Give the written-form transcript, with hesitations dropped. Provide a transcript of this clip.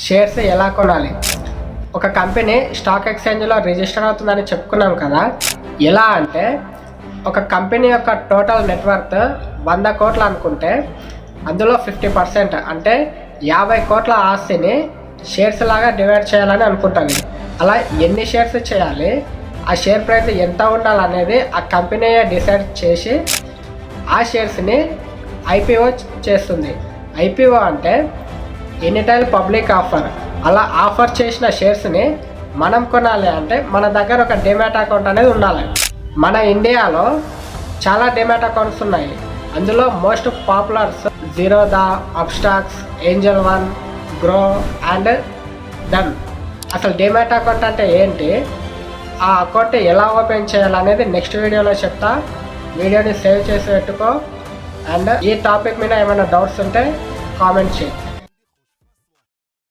Shares ఎలా కొనాలి, ఒక కంపెనీ స్టాక్ ఎక్స్చేంజ్లో రిజిస్టర్ అవుతుందని చెప్పుకున్నాం కదా. ఎలా అంటే ఒక కంపెనీ యొక్క టోటల్ నెట్వర్త్ 100 కోట్లు అనుకుంటే అందులో 50% అంటే 50 కోట్ల ఆస్తిని షేర్స్ లాగా డివైడ్ చేయాలని అనుకుంటుంది. అలా ఎన్ని షేర్స్ చేయాలి, ఆ షేర్ ప్రైస్ ఎంత ఉండాలనేది ఆ కంపెనీ డిసైడ్ చేసి ఆ షేర్స్ని ఐపీఓ చేస్తుంది. ఐపీఓ అంటే ఎనీటైమ్ పబ్లిక్ ఆఫర్. అలా ఆఫర్ చేసిన షేర్స్ని మనం కొనాలి అంటే మన దగ్గర ఒక డిమాట్ అకౌంట్ అనేది ఉండాలి. మన ఇండియాలో చాలా డిమాట్ అకౌంట్స్ ఉన్నాయి. అందులో most populars Zerodha, Upstox, Angel one, grow and done. అసలు డిమాట్ అకౌంట్ అంటే ఏంటి, ఆ అకౌంట్ ఎలా ఓపెన్ చేయాలనేది నెక్స్ట్ వీడియోలో చెప్తా. వీడియోని సేవ్ చేసి పెట్టుకో. అండ్ ఈ టాపిక్ మీద ఏమైనా డౌట్స్ ఉంటే కామెంట్ చేయి.